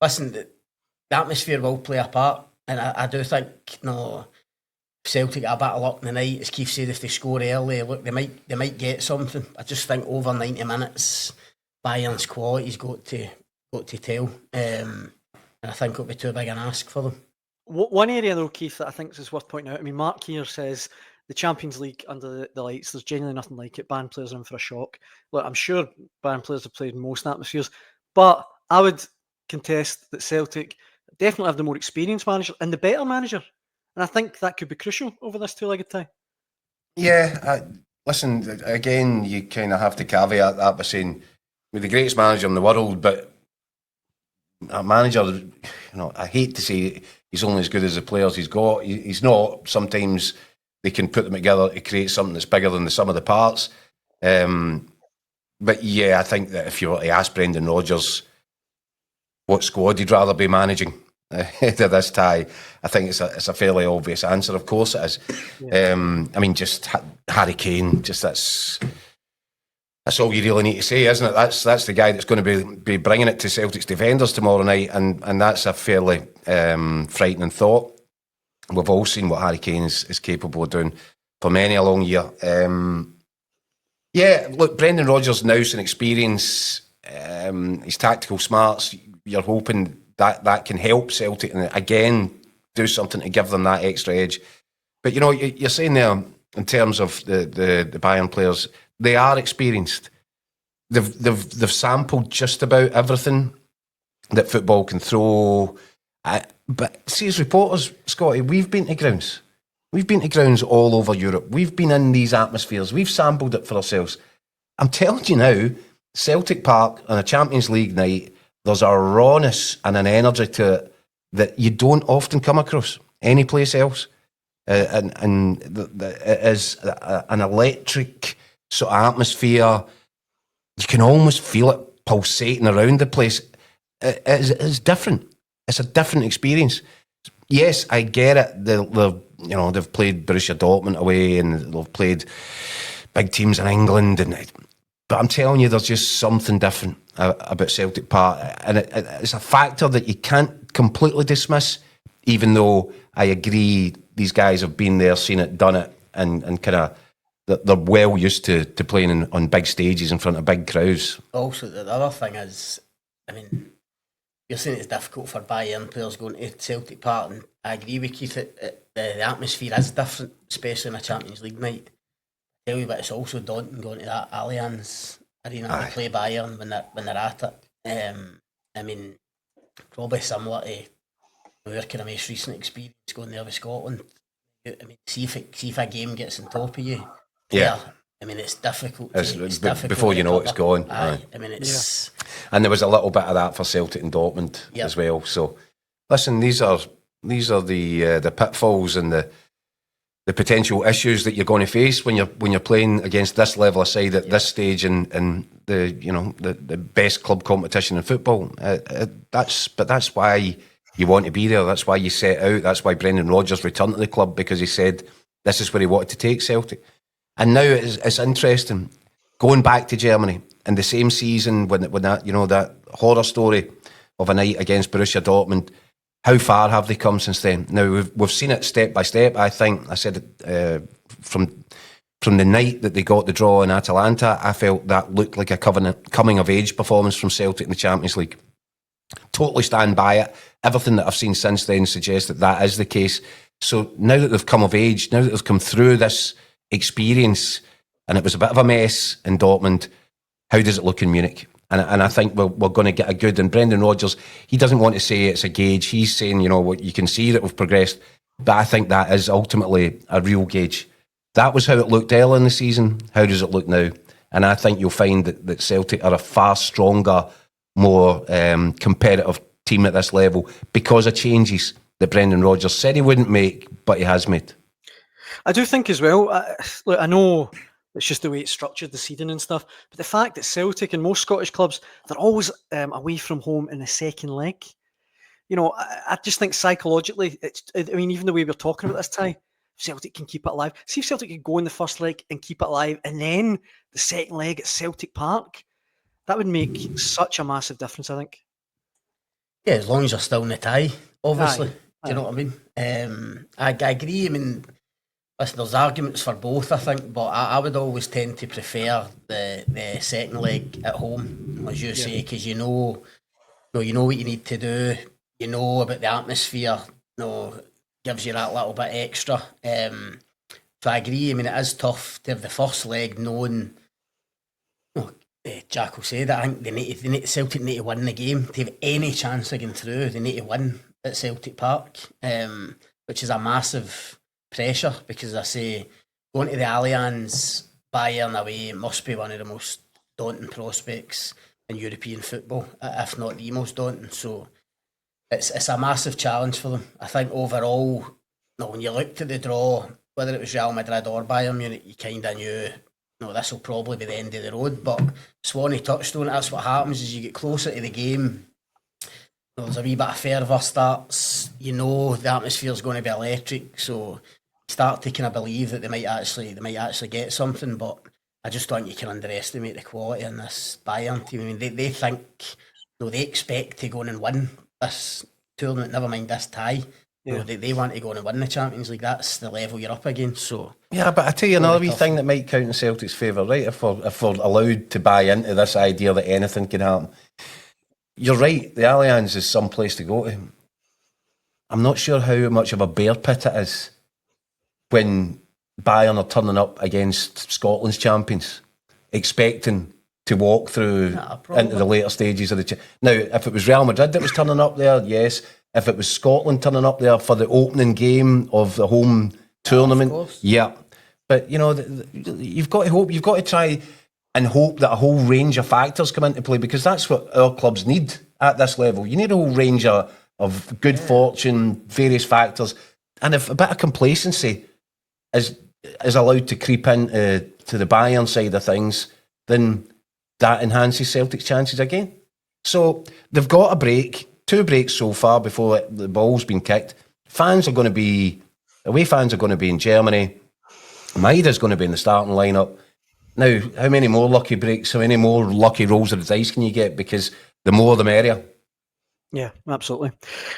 listen, the atmosphere will play a part, and I do think Celtic got a bit of luck tonight. As Keith said, if they score early, look, they might get something. I just think over 90 minutes, Bayern's quality's got to tell, and I think it'll be too big an ask for them. One area though, Keith, that I think is worth pointing out. I mean, Mark here says the Champions League under the lights, there's genuinely nothing like it. Bayern players are in for a shock. Look, I'm sure Bayern players have played in most atmospheres, but I would contest that Celtic definitely have the more experienced manager and the better manager. And I think that could be crucial over this two-legged tie. Yeah, listen, again, you kind of have to caveat that by saying we're the greatest manager in the world, but a manager, I hate to say he's only as good as the players he's got. He's not. Sometimes they can put them together to create something that's bigger than the sum of the parts. But yeah, I think that if you were to ask Brendan Rodgers what squad he'd rather be managing ahead of this tie, I think it's a fairly obvious answer. Of course it is. Yeah. I mean, just Harry Kane, just that's all you really need to say, isn't it? That's the guy that's going to be bringing it to Celtic's defenders tomorrow night, and that's a fairly frightening thought. We've all seen what Harry Kane is capable of doing for many a long year. Yeah, look, Brendan Rodgers' nous and experience, his tactical smarts, you're hoping that can help Celtic and again do something to give them that extra edge. But you're saying there in terms of the Bayern players, they are experienced. They've sampled just about everything that football can throw. But see, as reporters, Scotty, we've been to grounds. We've been to grounds all over Europe. We've been in these atmospheres. We've sampled it for ourselves. I'm telling you now, Celtic Park on a Champions League night, there's a rawness and an energy to it that you don't often come across any place else. And it is an electric sort of atmosphere. You can almost feel it pulsating around the place. It's different. It's a different experience. Yes, I get it. They've played Borussia Dortmund away and they've played big teams in England, but I'm telling you, there's just something different about Celtic Park, and it's a factor that you can't completely dismiss. Even though I agree, these guys have been there, seen it, done it, and kind of they're well used to playing on big stages in front of big crowds. Also, the other thing is, I mean, you're saying it's difficult for Bayern players going to Celtic Park, and I agree with Keith. The atmosphere is different, especially in a Champions League night. I tell you, but it's also daunting going to that Allianz Arena to play Bayern when they're at it. I mean, probably similar to our kind of most recent experience going there with Scotland. I mean, see if a game gets on top of you. Yeah. I mean, it's difficult. It's difficult before you know it's gone. I mean, it's... And there was a little bit of that for Celtic and Dortmund as well. So, listen, these are the pitfalls and the potential issues that you're going to face when you're playing against this level of side at this stage in the best club competition in football. That's why you want to be there. That's why you set out. That's why Brendan Rodgers returned to the club, because he said this is where he wanted to take Celtic. And now it's interesting going back to Germany in the same season when that that horror story of a night against Borussia Dortmund. How far have they come since then? Now we've seen it step by step. I think I said it from the night that they got the draw in Atalanta. I felt that looked like a coming of age performance from Celtic in the Champions League. Totally stand by it. Everything that I've seen since then suggests that is the case. So now that they've come of age, now that they've come through this experience, and it was a bit of a mess in Dortmund, how does it look in Munich? And I think we're going to get a good. And Brendan Rodgers, he doesn't want to say it's a gauge. He's saying, you can see that we've progressed. But I think that is ultimately a real gauge. That was how it looked early in the season. How does it look now? And I think you'll find that Celtic are a far stronger, more competitive team at this level because of changes that Brendan Rodgers said he wouldn't make, but he has made. I do think as well, look, I know it's just the way it's structured, the seeding and stuff, but the fact that Celtic and most Scottish clubs, they're always away from home in the second leg. I just think psychologically, even the way we're talking about this tie, Celtic can keep it alive. See if Celtic can go in the first leg and keep it alive, and then the second leg at Celtic Park, that would make such a massive difference, I think. Yeah, as long as you're still in the tie, obviously. Aye, Do you know what I mean? I agree. I mean, listen, there's arguments for both, I think, but I would always tend to prefer the second leg at home, as you say, because you know what you need to do. You know about the atmosphere. Gives you that little bit extra. So I agree. I mean, it is tough to have the first leg knowing. Jack will say that. I think Celtic need to win the game to have any chance of getting through. They need to win at Celtic Park, which is a massive pressure because I say going to the Allianz, Bayern away must be one of the most daunting prospects in European football, if not the most daunting. So it's a massive challenge for them. I think overall, when you looked at the draw, whether it was Real Madrid or Bayern Munich, you kind of knew. This will probably be the end of the road, but Swanee touched on it. That's what happens as you get closer to the game. There's a wee bit of fervour starts. The atmosphere is going to be electric, so you start to kind of believe that they might actually get something. But I just don't think you can underestimate the quality in this Bayern team. I mean, they think, they expect to go in and win this tournament. Never mind this tie. Yeah. They want to go and win the Champions League. That's the level you're up against. So yeah, but I tell you another wee thing that might count in Celtic's favour, right? If we're allowed to buy into this idea that anything can happen, you're right. The Allianz is some place to go to. I'm not sure how much of a bear pit it is when Bayern are turning up against Scotland's champions, expecting to walk through into the later stages of the. Now, if it was Real Madrid that was turning up there, yes. If it was Scotland turning up there for the opening game of the home tournament, yeah. But, you've got to hope, you've got to try and hope that a whole range of factors come into play, because that's what our clubs need at this level. You need a whole range of good fortune, various factors. And if a bit of complacency is allowed to creep into the Bayern side of things, then that enhances Celtic's chances again. So they've got a break. 2 breaks so far before the ball's been kicked. Away fans are going to be in Germany. Maida's going to be in the starting lineup. Now, how many more lucky breaks, how many more lucky rolls of the dice can you get? Because the more the merrier. Yeah, absolutely.